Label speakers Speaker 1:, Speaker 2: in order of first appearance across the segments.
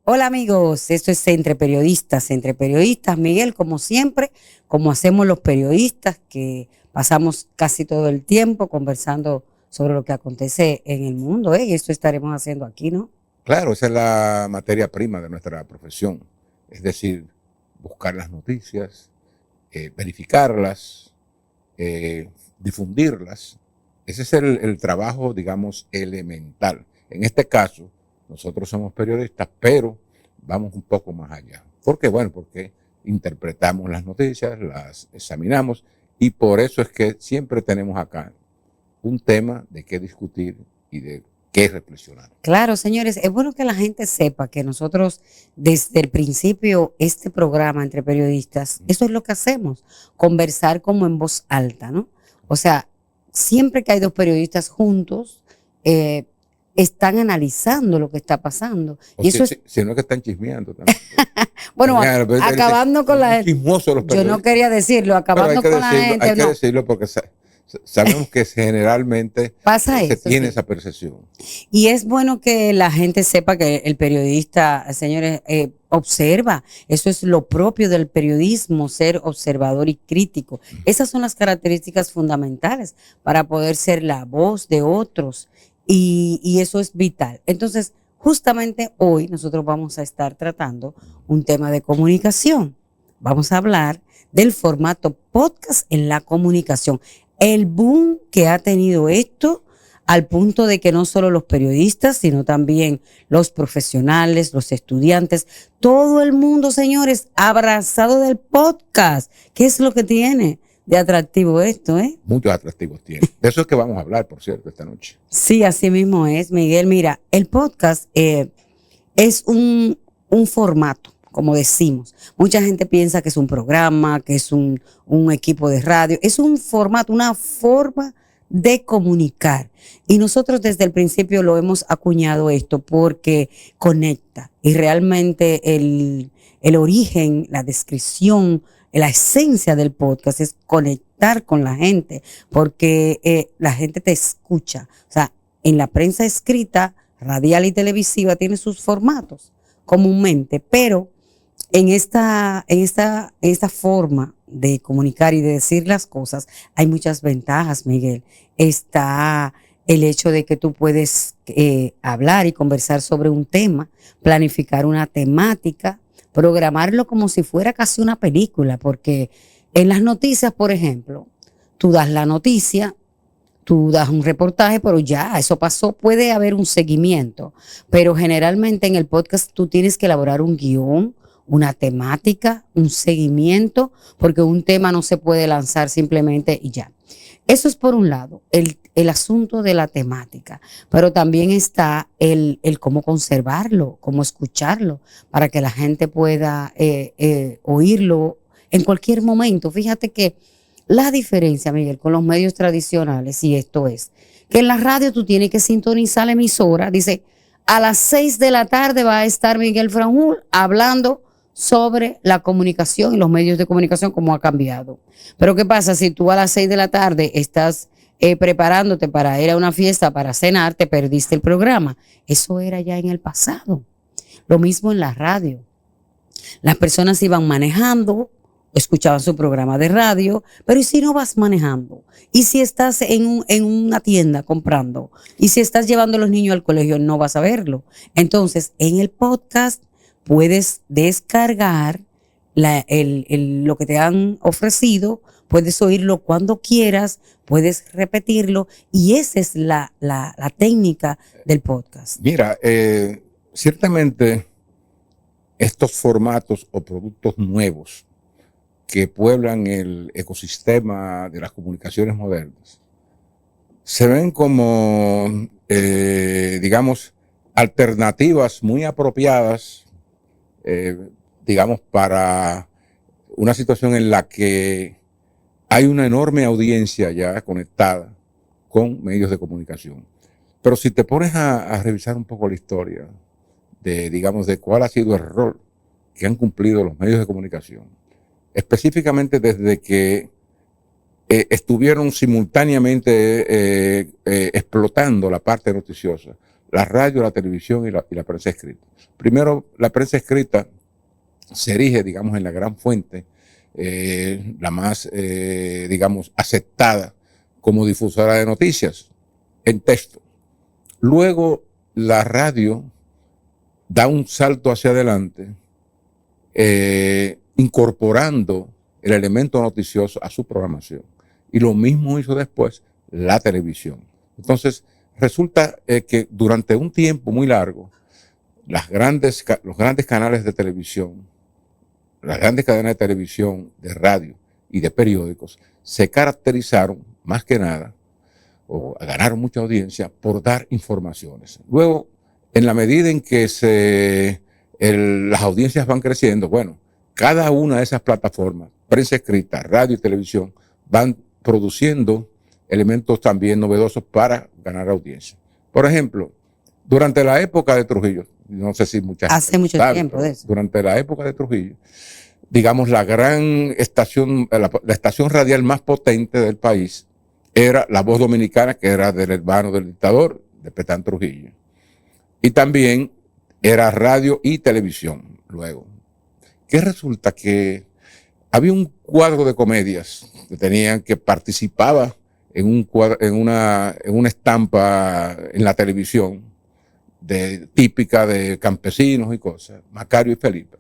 Speaker 1: Hola amigos, esto es Entre Periodistas, Miguel, como siempre, como hacemos los periodistas, que pasamos casi todo el tiempo conversando sobre lo que acontece en el mundo, y esto estaremos haciendo aquí, ¿no?
Speaker 2: Claro, esa es la materia prima de nuestra profesión, es decir, buscar las noticias, verificarlas, difundirlas. Ese es el trabajo, digamos, elemental. En este caso, nosotros somos periodistas, pero vamos un poco más allá. ¿Por qué? Bueno, porque interpretamos las noticias, las examinamos y por eso es que siempre tenemos acá un tema de qué discutir y de qué reflexionar.
Speaker 1: Claro, señores, es bueno que la gente sepa que nosotros desde el principio, este programa Entre Periodistas, eso es lo que hacemos, conversar como en voz alta, ¿no? O sea, siempre que hay dos periodistas juntos, eh, están analizando lo que está pasando.
Speaker 2: O
Speaker 1: Y eso es,
Speaker 2: si no es que están chismeando también.
Speaker 1: bueno,
Speaker 2: Mañana, pero
Speaker 1: acabando con
Speaker 2: muy
Speaker 1: la...
Speaker 2: chismosos los
Speaker 1: Yo no
Speaker 2: periodistas.
Speaker 1: quería decirlo,
Speaker 2: Pero
Speaker 1: acabando con la
Speaker 2: hay
Speaker 1: gente,
Speaker 2: que
Speaker 1: no.
Speaker 2: decirlo porque sabemos que generalmente
Speaker 1: Pasa
Speaker 2: se
Speaker 1: eso,
Speaker 2: tiene
Speaker 1: sí.
Speaker 2: esa percepción.
Speaker 1: Y es bueno que la gente sepa que el periodista, señores, observa. Eso es lo propio del periodismo, ser observador y crítico. Esas son las características fundamentales para poder ser la voz de otros. Y eso es vital. Entonces, justamente hoy nosotros vamos a estar tratando un tema de comunicación. Vamos a hablar del formato podcast en la comunicación. El boom que ha tenido esto al punto de que no solo los periodistas, sino también los profesionales, los estudiantes, todo el mundo, señores, abrazado del podcast. ¿Qué es lo que tiene de atractivo esto,
Speaker 2: Muchos atractivos tiene. De eso es que vamos a hablar, por cierto, esta noche.
Speaker 1: Sí, así mismo es, Miguel. Mira, el podcast es un formato, como decimos. Mucha gente piensa que es un programa, que es un equipo de radio. Es un formato, una forma de comunicar. Y nosotros desde el principio lo hemos acuñado esto porque conecta. Y realmente el origen, la descripción, la esencia del podcast es conectar con la gente, porque la gente te escucha. O sea, en la prensa escrita, radial y televisiva tiene sus formatos comúnmente, pero en esta forma de comunicar y de decir las cosas, hay muchas ventajas, Miguel. Está el hecho de que tú puedes hablar y conversar sobre un tema, planificar una temática, programarlo como si fuera casi una película, porque en las noticias, por ejemplo, tú das la noticia, tú das un reportaje, pero ya, eso pasó, puede haber un seguimiento, pero generalmente en el podcast tú tienes que elaborar un guión, una temática, un seguimiento, porque un tema no se puede lanzar simplemente y ya. Eso es por un lado, el asunto de la temática, pero también está el cómo conservarlo, cómo escucharlo, para que la gente pueda oírlo en cualquier momento. Fíjate que la diferencia, Miguel, con los medios tradicionales, y esto es, que en la radio tú tienes que sintonizar la emisora, dice, a las 6 de la tarde va a estar Miguel Franjul hablando sobre la comunicación y los medios de comunicación, cómo ha cambiado. Pero ¿qué pasa si tú a las 6 de la tarde estás preparándote para ir a una fiesta, para cenar, te perdiste el programa? Eso era ya en el pasado. Lo mismo en la radio. Las personas iban manejando, escuchaban su programa de radio, pero ¿y si no vas manejando? ¿Y si estás en una tienda comprando? ¿Y si estás llevando a los niños al colegio? No vas a verlo. Entonces, en el podcast puedes descargar lo que te han ofrecido, puedes oírlo cuando quieras, puedes repetirlo, y esa es la técnica del podcast.
Speaker 2: Mira, ciertamente estos formatos o productos nuevos que pueblan el ecosistema de las comunicaciones modernas se ven como, digamos, alternativas muy apropiadas, digamos, para una situación en la que hay una enorme audiencia ya conectada con medios de comunicación. Pero si te pones a revisar un poco la historia de, digamos, de cuál ha sido el rol que han cumplido los medios de comunicación, específicamente desde que estuvieron simultáneamente explotando la parte noticiosa, la radio, la televisión y la prensa escrita. Primero, la prensa escrita se erige, digamos, en la gran fuente, la más, digamos, aceptada como difusora de noticias en texto. Luego, la radio da un salto hacia adelante, incorporando el elemento noticioso a su programación. Y lo mismo hizo después la televisión. Entonces, resulta que durante un tiempo muy largo, los grandes canales de televisión, las grandes cadenas de televisión, de radio y de periódicos se caracterizaron más que nada, o ganaron mucha audiencia, por dar informaciones. Luego, en la medida en que las audiencias van creciendo, bueno, cada una de esas plataformas, prensa escrita, radio y televisión, van produciendo elementos también novedosos para ganar audiencia. Por ejemplo, durante la época de Trujillo, no sé si mucha gente
Speaker 1: hace mucho
Speaker 2: sabe,
Speaker 1: tiempo de eso.
Speaker 2: Durante la época de Trujillo, digamos, la gran estación, la estación radial más potente del país era La Voz Dominicana, que era del hermano del dictador, de Petán Trujillo. Y también era radio y televisión, luego. Que resulta que había un cuadro de comedias que participaba en una estampa en la televisión, típica de campesinos y cosas, Macario y Felipe.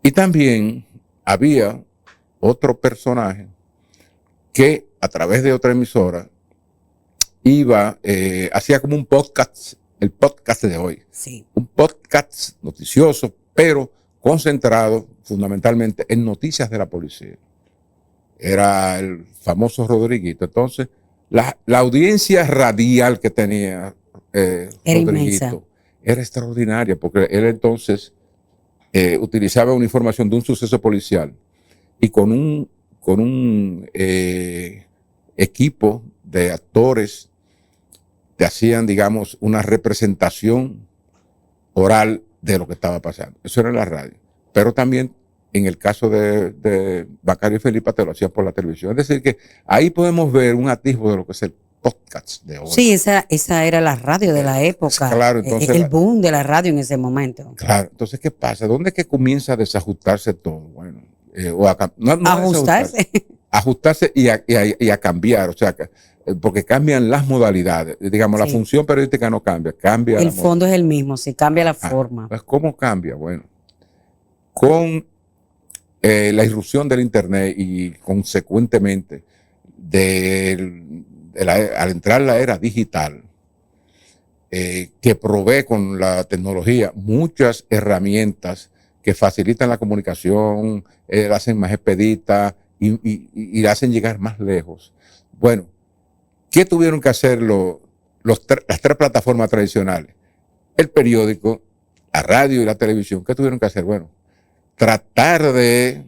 Speaker 2: Y también había otro personaje que a través de otra emisora hacía como un podcast, el podcast de hoy.
Speaker 1: Sí.
Speaker 2: Un podcast noticioso, pero concentrado fundamentalmente en noticias de la policía. Era el famoso Rodriguito. Entonces, la audiencia radial que tenía Rodriguito era extraordinaria, porque él entonces utilizaba una información de un suceso policial y con un equipo de actores te hacían, digamos, una representación oral de lo que estaba pasando. Eso era en la radio. Pero también en el caso de Macario y Felipe te lo hacían por la televisión. Es decir, que ahí podemos ver un atisbo de lo que es el podcast de hoy.
Speaker 1: Sí, esa era la radio de la época.
Speaker 2: Claro, entonces
Speaker 1: el boom de la radio en ese momento.
Speaker 2: Claro, entonces, ¿qué pasa? ¿Dónde es que comienza a desajustarse todo? Bueno,
Speaker 1: ajustarse.
Speaker 2: Ajustarse y a cambiar, o sea, porque cambian las modalidades. Digamos, sí. La función periodística no cambia, cambia.
Speaker 1: El fondo es el mismo, sí, cambia la forma.
Speaker 2: Pues, ¿cómo cambia? Bueno, con la irrupción del Internet y consecuentemente al entrar la era digital, que provee con la tecnología muchas herramientas que facilitan la comunicación, la hacen más expedita y la hacen llegar más lejos. Bueno, ¿qué tuvieron que hacer las tres plataformas tradicionales? El periódico, la radio y la televisión. ¿Qué tuvieron que hacer? Bueno, tratar de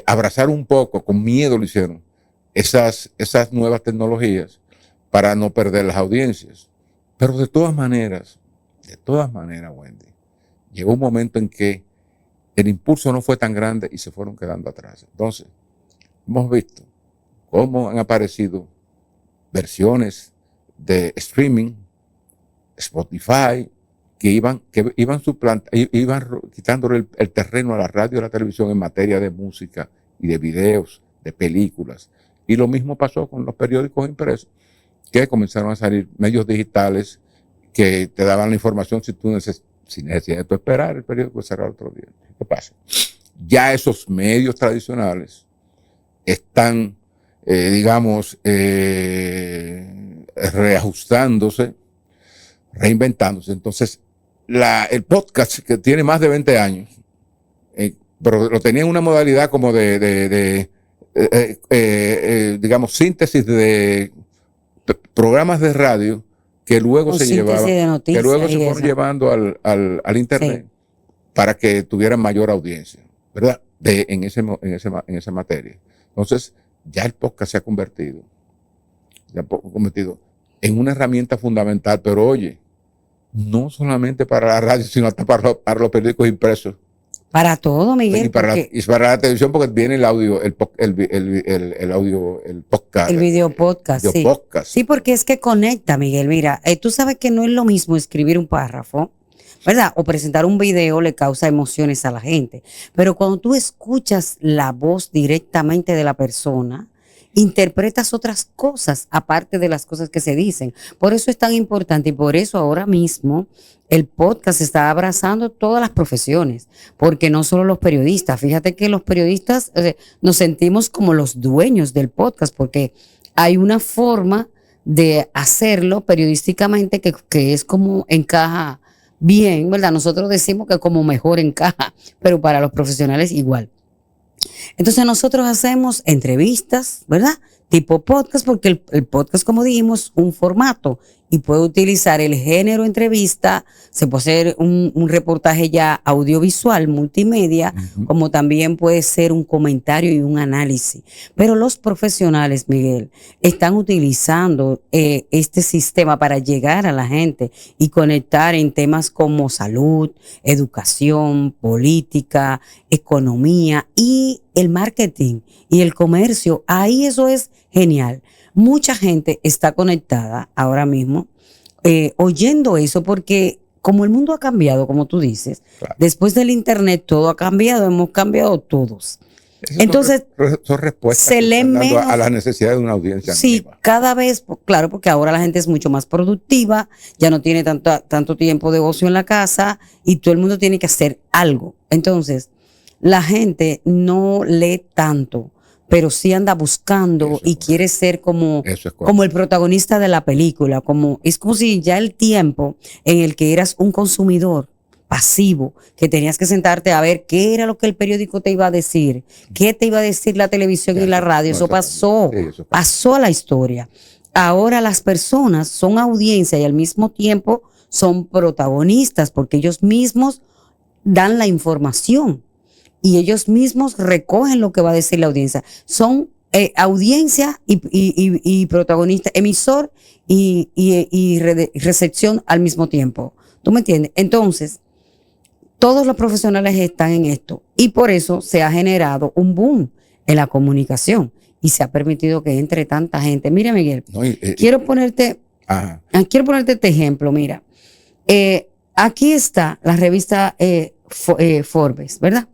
Speaker 2: abrazar un poco, con miedo lo hicieron, esas nuevas tecnologías para no perder las audiencias. Pero de todas maneras, Wendy, llegó un momento en que el impulso no fue tan grande y se fueron quedando atrás. Entonces, hemos visto cómo han aparecido versiones de streaming, Spotify, que iban quitándole el terreno a la radio y a la televisión en materia de música y de videos, de películas. Y lo mismo pasó con los periódicos impresos, que comenzaron a salir medios digitales que te daban la información sin necesidad de esperar el periódico cerrar otro día. ¿Qué pasa? Ya esos medios tradicionales están, reajustándose, reinventándose. Entonces, el podcast, que tiene más de 20 años, pero lo tenía en una modalidad como digamos, síntesis de programas de radio que luego se llevaban, que luego se fueron llevando al Internet, sí, para que tuvieran mayor audiencia, ¿verdad? En esa materia. Entonces, ya el podcast se ha convertido en una herramienta fundamental, pero oye, no solamente para la radio, sino hasta para los periódicos impresos
Speaker 1: Para todo, Miguel.
Speaker 2: Y para la televisión, porque viene el audio, el audio, el podcast.
Speaker 1: El video podcast, sí.
Speaker 2: Podcast.
Speaker 1: Sí, porque es que conecta, Miguel. Mira, tú sabes que no es lo mismo escribir un párrafo, ¿verdad? O presentar un video le causa emociones a la gente. Pero cuando tú escuchas la voz directamente de la persona, interpretas otras cosas aparte de las cosas que se dicen. Por eso es tan importante y por eso ahora mismo el podcast está abrazando todas las profesiones, porque no solo los periodistas. Fíjate que los periodistas nos sentimos como los dueños del podcast, porque hay una forma de hacerlo periodísticamente que es como encaja bien, ¿verdad? Nosotros decimos que como mejor encaja, pero para los profesionales igual. Entonces nosotros hacemos entrevistas, ¿verdad? Tipo podcast, porque el podcast, como dijimos, un formato y puede utilizar el género entrevista, se puede hacer un reportaje ya audiovisual, multimedia, como también puede ser un comentario y un análisis. Pero los profesionales, Miguel, están utilizando este sistema para llegar a la gente y conectar en temas como salud, educación, política, economía y el marketing y el comercio. Ahí eso es genial. Mucha gente está conectada ahora mismo oyendo eso porque como el mundo ha cambiado, como tú dices, claro, después del internet todo ha cambiado, hemos cambiado todos. Entonces,
Speaker 2: son respuestas
Speaker 1: se lee menos
Speaker 2: a las necesidades de una audiencia.
Speaker 1: Sí, nueva. Cada vez, claro, porque ahora la gente es mucho más productiva, ya no tiene tanto tiempo de ocio en la casa y todo el mundo tiene que hacer algo. Entonces, la gente no lee tanto, pero sí anda buscando y quiere ser como el protagonista de la película. Es como si ya el tiempo en el que eras un consumidor pasivo, que tenías que sentarte a ver qué era lo que el periódico te iba a decir, qué te iba a decir la televisión y la radio, eso pasó, pasó a la historia. Ahora las personas son audiencia y al mismo tiempo son protagonistas porque ellos mismos dan la información. Y ellos mismos recogen lo que va a decir la audiencia. Son audiencia y protagonista, emisor y recepción al mismo tiempo. ¿Tú me entiendes? Entonces, todos los profesionales están en esto y por eso se ha generado un boom en la comunicación y se ha permitido que entre tanta gente. Mira, Miguel, quiero ponerte este ejemplo. Mira, aquí está la revista Forbes, ¿verdad?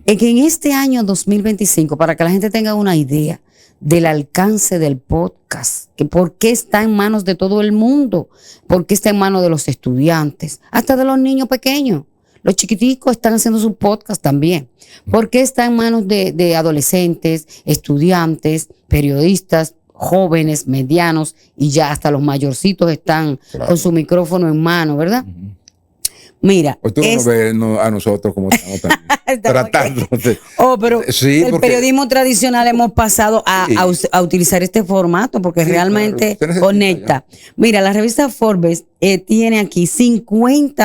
Speaker 1: Que en este año 2025, para que la gente tenga una idea del alcance del podcast, que por qué está en manos de todo el mundo, por qué está en manos de los estudiantes, hasta de los niños pequeños. Los chiquiticos están haciendo su podcast también. ¿Por qué está en manos de adolescentes, estudiantes, periodistas, jóvenes, medianos y ya hasta los mayorcitos están con su micrófono en mano, ¿verdad? Mira,
Speaker 2: pues tú no ves a nosotros como estamos también tratando de,
Speaker 1: pero sí, el periodismo tradicional hemos pasado a utilizar este formato porque realmente conecta. Mira, la revista Forbes tiene aquí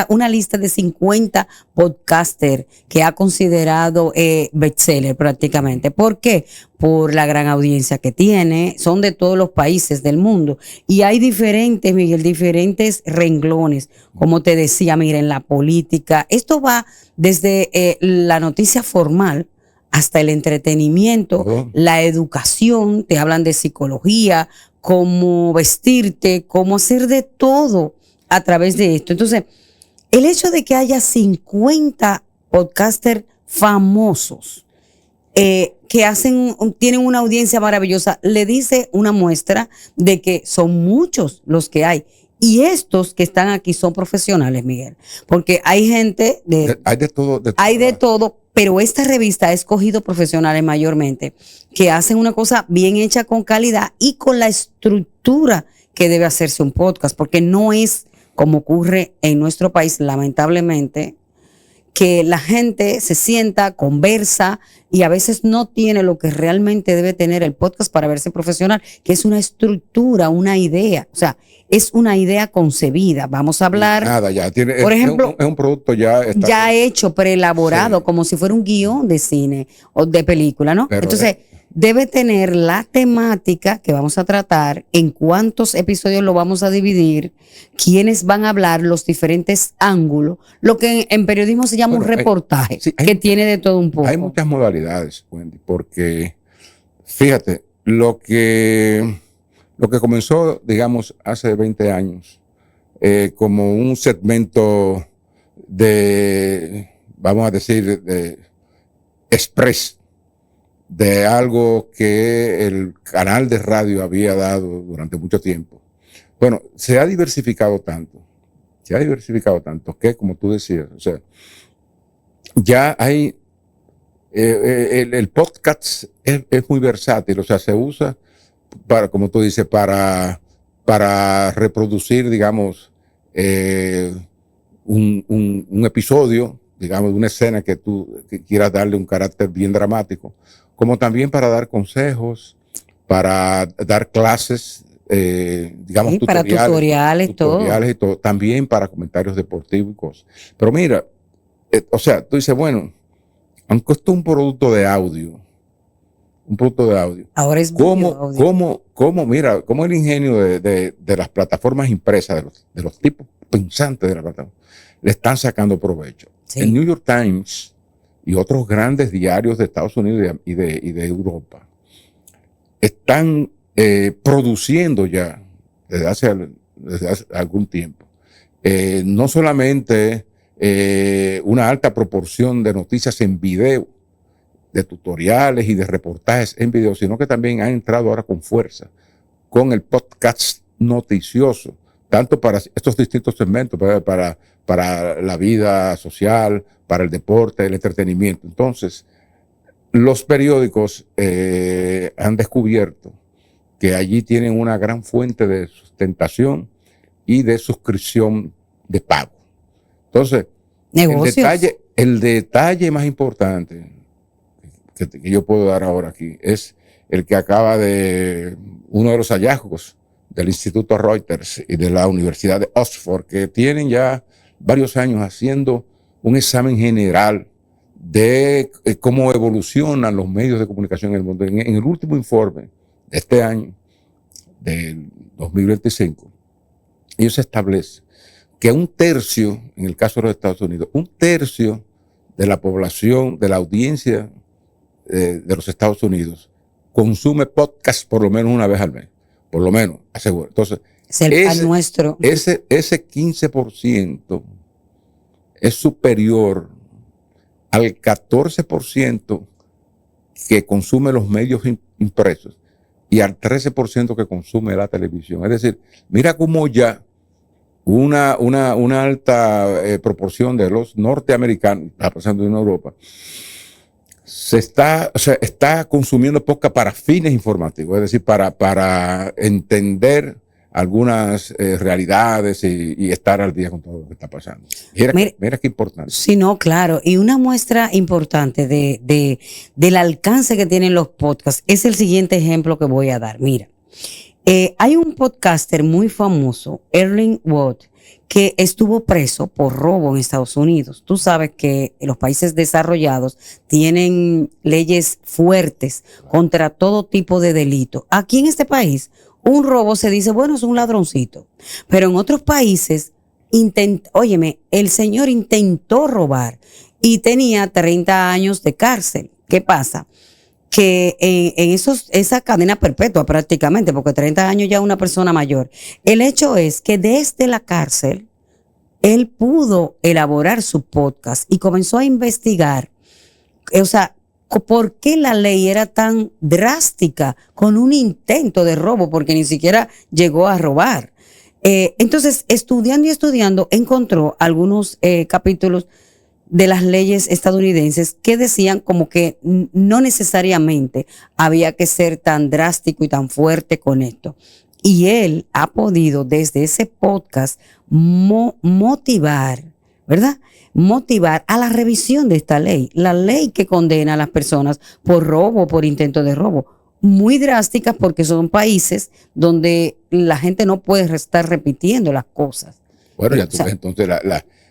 Speaker 1: una lista de 50 podcasters que ha considerado bestseller prácticamente. ¿Por qué? Por la gran audiencia que tiene, son de todos los países del mundo y hay diferentes, Miguel, diferentes renglones, como te decía, mira, en la política, esto va desde la noticia formal hasta el entretenimiento, la educación, te hablan de psicología, cómo vestirte, cómo hacer de todo a través de esto. Entonces, el hecho de que haya 50 podcasters famosos que tienen una audiencia maravillosa, le dice una muestra de que son muchos los que hay. Y estos que están aquí son profesionales, Miguel. Porque hay gente
Speaker 2: hay de todo.
Speaker 1: Hay de todo, pero esta revista ha escogido profesionales mayormente que hacen una cosa bien hecha con calidad y con la estructura que debe hacerse un podcast. Porque no es como ocurre en nuestro país, lamentablemente, que la gente se sienta, conversa y a veces no tiene lo que realmente debe tener el podcast para verse profesional, que es una estructura, una idea. O sea, es una idea concebida. Vamos a hablar.
Speaker 2: Nada, ya tiene.
Speaker 1: Por ejemplo,
Speaker 2: es un producto ya
Speaker 1: hecho, preelaborado, como si fuera un guión de cine o de película, ¿no?
Speaker 2: Pero
Speaker 1: entonces, debe tener la temática que vamos a tratar, en cuántos episodios lo vamos a dividir, quiénes van a hablar, los diferentes ángulos, lo que en periodismo se llama un reportaje, que tiene de todo un poco.
Speaker 2: Hay muchas modalidades, Wendy, porque fíjate, lo que comenzó, digamos, hace 20 años, como un segmento de, vamos a decir, de express, de algo que el canal de radio había dado durante mucho tiempo. Bueno, se ha diversificado tanto que, como tú decías, o sea, ya hay, el podcast es muy versátil, o sea, se usa para, como tú dices, para reproducir, digamos, un episodio, digamos, de una escena que tú quieras darle un carácter bien dramático, como también para dar consejos, para dar clases, digamos,
Speaker 1: sí, para tutoriales,
Speaker 2: y todo, también para comentarios deportivos y cosas. Pero mira, o sea, tú dices, bueno, aunque esto es un producto de audio,
Speaker 1: ahora es
Speaker 2: mira, cómo el ingenio de las plataformas impresas, de los tipos pensantes de la plataforma, le están sacando provecho.
Speaker 1: Sí.
Speaker 2: El New York Times y otros grandes diarios de Estados Unidos y de Europa están produciendo ya desde hace algún tiempo no solamente una alta proporción de noticias en video, de tutoriales y de reportajes en video, sino que también han entrado ahora con fuerza con el podcast noticioso, tanto para estos distintos segmentos, para la vida social, para el deporte, el entretenimiento. Entonces, los periódicos han descubierto que allí tienen una gran fuente de sustentación y de suscripción de pago. Entonces, el detalle más importante que yo puedo dar ahora aquí es el que acaba de uno de los hallazgos del Instituto Reuters y de la Universidad de Oxford, que tienen ya varios años haciendo un examen general de cómo evolucionan los medios de comunicación en el mundo. En el último informe de este año, del 2025, ellos establecen que un tercio, en el caso de los Estados Unidos, un tercio de la población, de la audiencia de los Estados Unidos, consume podcast por lo menos una vez al mes. Por lo menos, aseguro. Entonces, ese 15% es superior al 14% que consume los medios impresos y al 13% que consume la televisión. Es decir, mira cómo ya una alta proporción de los norteamericanos, está pasando en Europa, está consumiendo podcast para fines informativos, es decir, para entender algunas realidades y estar al día con todo lo que está pasando. Mira qué importante.
Speaker 1: Sí, no, claro. Y una muestra importante del alcance que tienen los podcasts es el siguiente ejemplo que voy a dar. Mira, hay un podcaster muy famoso, Erling Watt, que estuvo preso por robo en Estados Unidos. Tú sabes que los países desarrollados tienen leyes fuertes contra todo tipo de delito. Aquí en este país, un robo se dice, bueno, es un ladroncito. Pero en otros países, el señor intentó robar y tenía 30 años de cárcel. ¿Qué pasa? Que esa cadena perpetua prácticamente, porque 30 años ya una persona mayor. El hecho es que desde la cárcel, él pudo elaborar su podcast y comenzó a investigar, ¿por qué la ley era tan drástica con un intento de robo? Porque ni siquiera llegó a robar. Entonces, estudiando, encontró algunos capítulos de las leyes estadounidenses que decían como que no necesariamente había que ser tan drástico y tan fuerte con esto. Y él ha podido desde ese podcast motivar, ¿verdad? Motivar a la revisión de esta ley, la ley que condena a las personas por robo, por intento de robo. Muy drásticas porque son países donde la gente no puede estar repitiendo las cosas.
Speaker 2: Bueno, ya tú ves entonces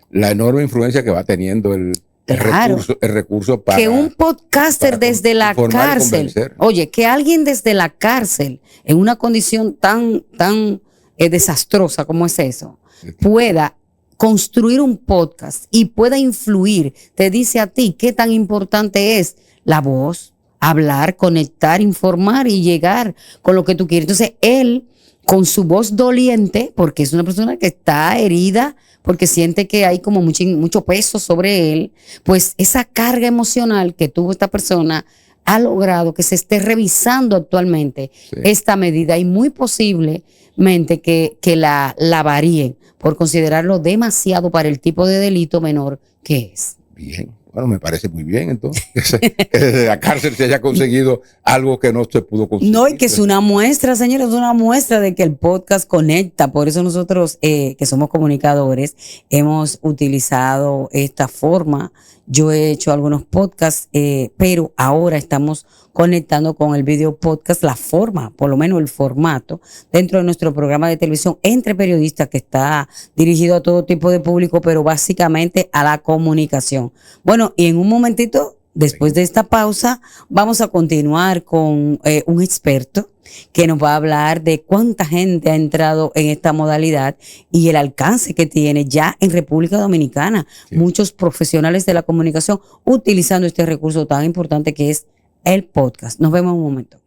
Speaker 2: la enorme influencia que va teniendo el
Speaker 1: Claro.
Speaker 2: El recurso para
Speaker 1: que un podcaster desde la cárcel, oye, que alguien desde la cárcel, en una condición tan desastrosa como es eso, pueda construir un podcast y pueda influir, te dice a ti qué tan importante es la voz, hablar, conectar, informar y llegar con lo que tú quieres. Entonces, él, con su voz doliente, porque es una persona que está herida, porque siente que hay como mucho peso sobre él, pues esa carga emocional que tuvo esta persona ha logrado que se esté revisando actualmente esta medida y muy posiblemente que la varíen por considerarlo demasiado para el tipo de delito menor que es.
Speaker 2: Bien. Bueno, me parece muy bien, entonces, que desde la cárcel se haya conseguido algo que no se pudo conseguir.
Speaker 1: No, y que es una muestra, señores, es una muestra de que el podcast conecta. Por eso nosotros, que somos comunicadores, hemos utilizado esta forma. Yo he hecho algunos podcasts, pero ahora estamos conectando con el video podcast, la forma, por lo menos el formato, dentro de nuestro programa de televisión entre periodistas que está dirigido a todo tipo de público, pero básicamente a la comunicación. Bueno, y en un momentito, después de esta pausa, vamos a continuar con un experto que nos va a hablar de cuánta gente ha entrado en esta modalidad y el alcance que tiene ya en República Dominicana. Sí. Muchos profesionales de la comunicación utilizando este recurso tan importante que es el podcast. Nos vemos en un momento.